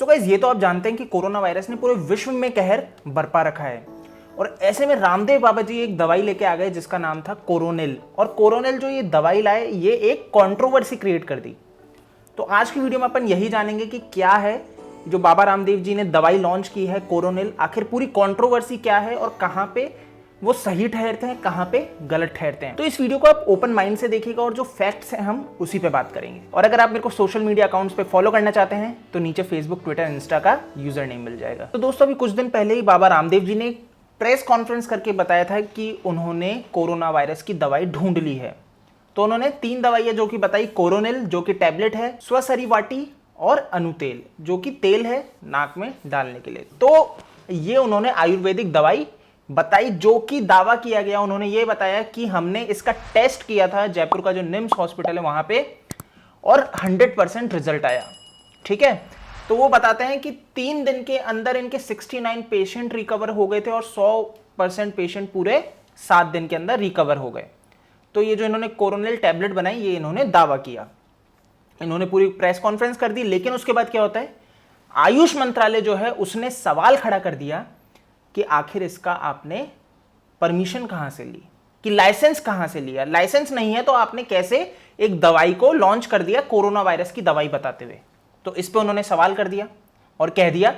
दोस्तों गाइस, ये तो आप जानते हैं कि कोरोना वायरस ने पूरे विश्व में कहर बरपा रखा है और ऐसे में रामदेव बाबा जी एक दवाई लेके आ गए जिसका नाम था कोरोनिल। और कोरोनिल जो ये दवाई लाए, ये एक कंट्रोवर्सी क्रिएट कर दी। तो आज की वीडियो में अपन यही जानेंगे कि क्या है जो बाबा रामदेव जी ने दवाई लॉन्च की है कोरोनिल, आखिर पूरी कंट्रोवर्सी क्या है और कहां पे वो सही ठहरते हैं, कहां पे गलत ठहरते हैं। तो इस वीडियो को आप ओपन माइंड से देखिएगा और जो फैक्ट्स हैं हम उसी पे बात करेंगे। और अगर आप मेरे को सोशल मीडिया अकाउंट्स पे फॉलो करना चाहते हैं तो नीचे फेसबुक, ट्विटर, इंस्टा का यूजर नेम मिल जाएगा। तो दोस्तों, अभी कुछ दिन पहले ही बाबा रामदेव जी ने प्रेस कॉन्फ्रेंस करके बताया था कि उन्होंने कोरोना वायरस की दवाई ढूंढ ली है। तो उन्होंने 3 दवाइयां जो कि बताई, कोरोनिल जो कि टैबलेट है, स्वसरिवाटी और अनुतेल जो कि तेल है नाक में डालने के लिए। तो ये उन्होंने आयुर्वेदिक दवाई बताई जो कि दावा किया गया। उन्होंने ये बताया कि हमने इसका टेस्ट किया था जयपुर का जो निम्स हॉस्पिटल है वहां पे और 100% रिजल्ट आया। ठीक है, तो वो बताते हैं कि 3 दिन के अंदर इनके 69 पेशेंट रिकवर हो गए थे और 100% पेशेंट पूरे 7 दिन के अंदर रिकवर हो गए। तो ये जो इन्होंने कोरोनिल टैबलेट बनाई, ये इन्होंने दावा किया, इन्होंने पूरी प्रेस कॉन्फ्रेंस कर दी। लेकिन उसके बाद क्या होता है, आयुष मंत्रालय जो है उसने सवाल खड़ा कर दिया कि आखिर इसका आपने परमिशन कहां से ली, कि लाइसेंस कहां से लिया। लाइसेंस नहीं है तो आपने कैसे एक दवाई को लॉन्च कर दिया कोरोना वायरस की दवाई बताते हुए। तो इस पे उन्होंने सवाल कर दिया और कह दिया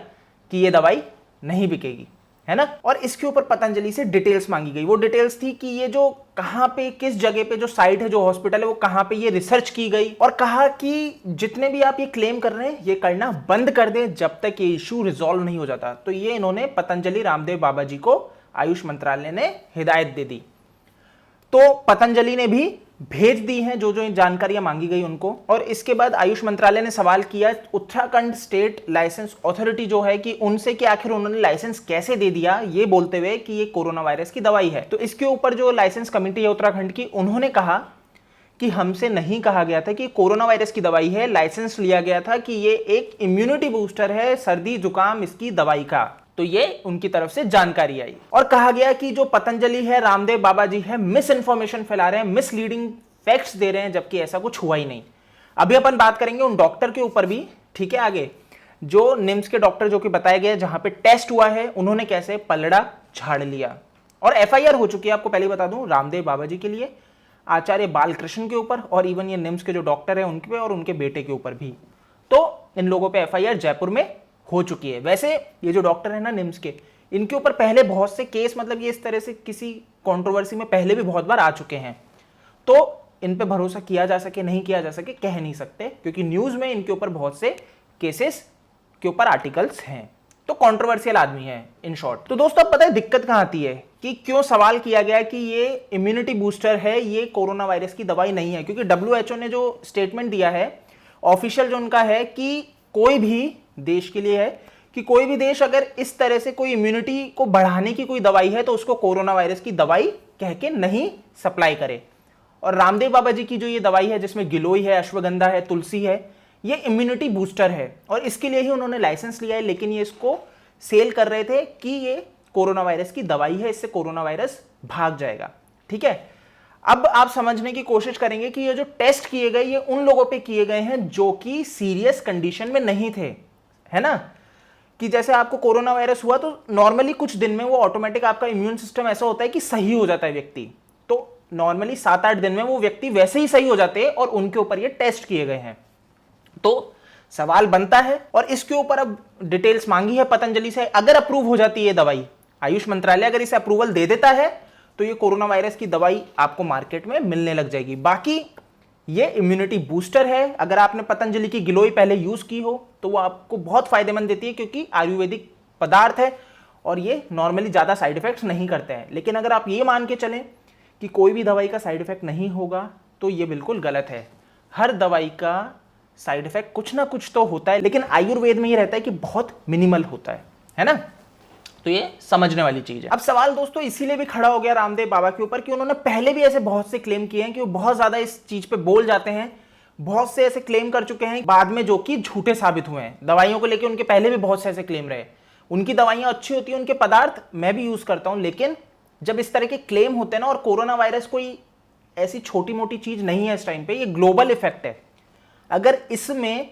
कि ये दवाई नहीं बिकेगी, है ना। और इसके ऊपर पतंजलि से डिटेल्स मांगी गई। वो डिटेल्स थी कि ये जो कहां पे, किस जगह पे जो साइट है, जो हॉस्पिटल है, वो कहां पे ये रिसर्च की गई। और कहा कि जितने भी आप ये क्लेम कर रहे हैं ये करना बंद कर दें जब तक ये इशू रिजॉल्व नहीं हो जाता। तो ये इन्होंने पतंजलि रामदेव बाबा जी को आयुष मंत्रालय ने हिदायत दे दी। तो पतंजलि ने भी भेज दी हैं जो जो जानकारियां मांगी गई उनको। और इसके बाद आयुष मंत्रालय ने सवाल किया उत्तराखंड स्टेट लाइसेंस अथॉरिटी जो है कि उनसे कि आखिर उन्होंने लाइसेंस कैसे दे दिया, ये बोलते हुए कि ये कोरोना वायरस की दवाई है। तो इसके ऊपर जो लाइसेंस कमेटी है उत्तराखंड की, उन्होंने कहा कि हमसे नहीं कहा गया था कि कोरोना वायरस की दवाई है, लाइसेंस लिया गया था कि ये एक इम्यूनिटी बूस्टर है, सर्दी जुकाम इसकी दवाई का। तो ये उनकी तरफ से जानकारी आई और कहा गया कि जो पतंजलि है, रामदेव बाबा जी है, मिस इन्फॉर्मेशन फैला रहे हैं, मिसलीडिंग फैक्ट्स दे रहे हैं, जबकि ऐसा कुछ हुआ ही नहीं। अभी अपन बात करेंगे उन डॉक्टर के ऊपर भी। ठीक है, आगे जो निम्स के डॉक्टर जो कि बताया गया जहां पे टेस्ट हुआ है, उन्होंने कैसे पलड़ा झाड़ लिया और एफआईआर हो चुकी है। आपको पहले बता दूं, रामदेव बाबा जी के लिए, आचार्य बालकृष्ण के ऊपर और इवन ये निम्स के जो डॉक्टर है उनके पे और उनके बेटे के ऊपर भी। तो इन लोगों पे एफआईआर जयपुर में हो चुकी है। वैसे ये जो डॉक्टर है ना निम्स के, इनके ऊपर पहले बहुत से केस, मतलब ये इस तरह से किसी कंट्रोवर्सी में पहले भी बहुत बार आ चुके हैं। तो इन पे भरोसा किया जा सके नहीं किया जा सके कह नहीं सकते, क्योंकि न्यूज में इनके ऊपर बहुत से केसेस के ऊपर आर्टिकल्स हैं। तो कंट्रोवर्शियल आदमी है इन शॉर्ट। तो दोस्तों, अब पता है दिक्कत कहां आती है कि क्यों सवाल किया गया कि ये इम्यूनिटी बूस्टर है, ये कोरोना वायरस की दवाई नहीं है। क्योंकि WHO ने जो स्टेटमेंट दिया है ऑफिशियल जो उनका है कि कोई भी देश के लिए है कि कोई भी देश अगर इस तरह से कोई इम्यूनिटी को बढ़ाने की कोई दवाई है तो उसको कोरोना वायरस की दवाई कह के नहीं सप्लाई करे। और रामदेव बाबा जी की जो ये दवाई है जिसमें गिलोय है, अश्वगंधा है, तुलसी है, ये इम्यूनिटी बूस्टर है और इसके लिए ही उन्होंने लाइसेंस लिया है। लेकिन ये इसको सेल कर रहे थे कि ये कोरोना वायरस की दवाई है, इससे कोरोना वायरस भाग जाएगा। ठीक है, अब आप समझने की कोशिश करेंगे कि ये जो टेस्ट किए गए ये उन लोगों पे किए गए हैं जो कि सीरियस कंडीशन में नहीं थे, है ना। कि जैसे आपको कोरोना वायरस हुआ तो नॉर्मली कुछ दिन में वो ऑटोमेटिक आपका इम्यून सिस्टम ऐसा होता है कि सही हो जाता है व्यक्ति। तो नॉर्मली 7-8 दिन में वो व्यक्ति वैसे ही सही हो जाते हैं और उनके ऊपर ये टेस्ट किए गए हैं। तो सवाल बनता है और इसके ऊपर अब डिटेल्स मांगी है पतंजलि से। अगर अप्रूव हो जाती है दवाई, आयुष मंत्रालय अगर इसे अप्रूवल दे देता है तो ये कोरोना वायरस की दवाई आपको मार्केट में मिलने लग जाएगी। बाकी ये इम्यूनिटी बूस्टर है। अगर आपने पतंजलि की गिलोय पहले यूज की हो तो वो आपको बहुत फायदेमंद देती है, क्योंकि आयुर्वेदिक पदार्थ है और ये नॉर्मली ज्यादा साइड इफेक्ट्स नहीं करते हैं। लेकिन अगर आप ये मान के चलें कि कोई भी दवाई का साइड इफेक्ट नहीं होगा तो ये बिल्कुल गलत है। हर दवाई का साइड इफेक्ट कुछ ना कुछ तो होता है, लेकिन आयुर्वेद में ये रहता है कि बहुत मिनिमल होता है ना। तो ये समझने वाली चीज है। अब सवाल दोस्तों इसीलिए भी खड़ा हो गया रामदेव बाबा के ऊपर कि उन्होंने पहले भी ऐसे बहुत से क्लेम किए हैं कि वो बहुत ज्यादा इस चीज पे बोल जाते हैं, बहुत से ऐसे क्लेम कर चुके हैं बाद में जो कि झूठे साबित हुए हैं। दवाइयों को लेकर उनके पहले भी बहुत से ऐसे क्लेम रहे। उनकी दवाइयां अच्छी होती हैं, उनके पदार्थ मैं भी यूज करता हूं, लेकिन जब इस तरह के क्लेम होते हैं ना, और कोरोना वायरस कोई ऐसी छोटी मोटी चीज नहीं है इस टाइम पे, ये ग्लोबल इफेक्ट है। अगर इसमें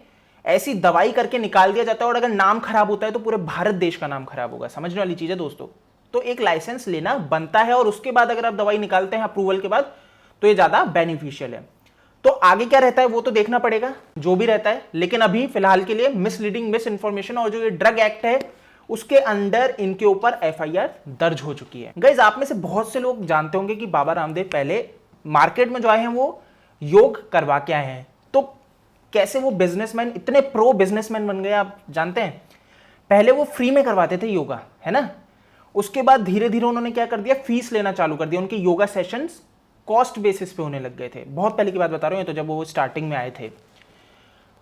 ऐसी दवाई करके निकाल दिया जाता है, और अगर नाम खराब होता है तो पूरे भारत देश का नाम खराब होगा। समझने वाली चीज है दोस्तों। तो एक लाइसेंस लेना बनता है, और उसके बाद अगर आप दवाई निकालते हैं अप्रूवल के बाद, तो ये ज्यादा बेनिफिशियल है। तो आगे क्या रहता है वो तो देखना पड़ेगा, जो भी रहता है। लेकिन अभी फिलहाल के लिए मिसलीडिंग, मिस इन्फॉर्मेशन और जो ये ड्रग एक्ट है उसके अंडर इनके ऊपर एफआईआर दर्ज हो चुकी है। गाइस, आप में से बहुत से लोग जानते होंगे कि बाबा रामदेव पहले मार्केट में जो आए हैं वो योग करवा के आए हैं। तो कैसे वो बिजनेसमैन, इतने प्रो बिजनेसमैन बन गए आप जानते हैं। पहले वो फ्री में करवाते थे योगा, है ना। उसके बाद धीरे धीरे उन्होंने क्या कर दिया, फीस लेना चालू कर दिया। उनके योगा सेशंस कॉस्ट बेसिस पे होने लग गए थे। बहुत पहले की बात बता रहे हैं, तो जब वो स्टार्टिंग में आए थे।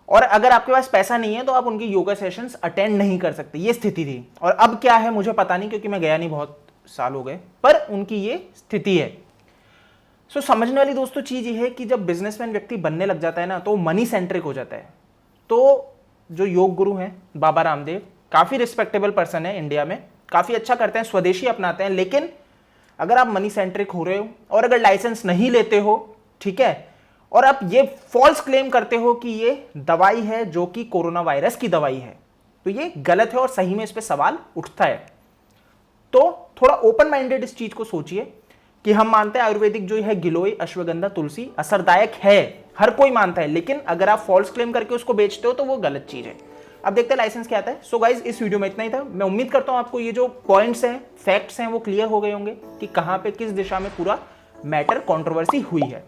और अगर आपके पास पैसा नहीं है तो आप उनकी योगा सेशंस अटेंड नहीं कर सकते, ये स्थिति थी। और अब क्या है मुझे पता नहीं, क्योंकि मैं गया नहीं, बहुत साल हो गए, पर उनकी ये स्थिति है। सो समझने वाली दोस्तों चीज ये है कि जब बिजनेसमैन व्यक्ति बनने लग जाता है ना, तो मनी सेंट्रिक हो जाता है। तो जो योग गुरु हैं बाबा रामदेव, काफी रिस्पेक्टेबल पर्सन है इंडिया में, काफी अच्छा करते हैं, स्वदेशी अपनाते हैं। लेकिन अगर आप मनी सेंट्रिक हो रहे हो और अगर लाइसेंस नहीं लेते हो, ठीक है, और आप ये फॉल्स क्लेम करते हो कि ये दवाई है जो कि कोरोना वायरस की दवाई है, तो ये गलत है और सही में इस पे सवाल उठता है। तो थोड़ा ओपन माइंडेड इस चीज को सोचिए कि हम मानते हैं आयुर्वेदिक जो है गिलोय, अश्वगंधा, तुलसी असरदायक है, हर कोई मानता है। लेकिन अगर आप फॉल्स क्लेम करके उसको बेचते हो तो वो गलत चीज है। अब देखते हैं लाइसेंस क्या आता है। सो गाइज, इस वीडियो में इतना ही था। मैं उम्मीद करता हूं आपको ये जो पॉइंट्स हैं, फैक्ट्स हैं, वो क्लियर हो गए होंगे कि कहां पे किस दिशा में पूरा मैटर कंट्रोवर्सी हुई है।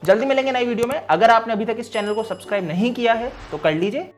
जल्दी मिलेंगे नई वीडियो में। अगर आपने अभी तक इस चैनल को सब्सक्राइब नहीं किया है तो कर लीजिए।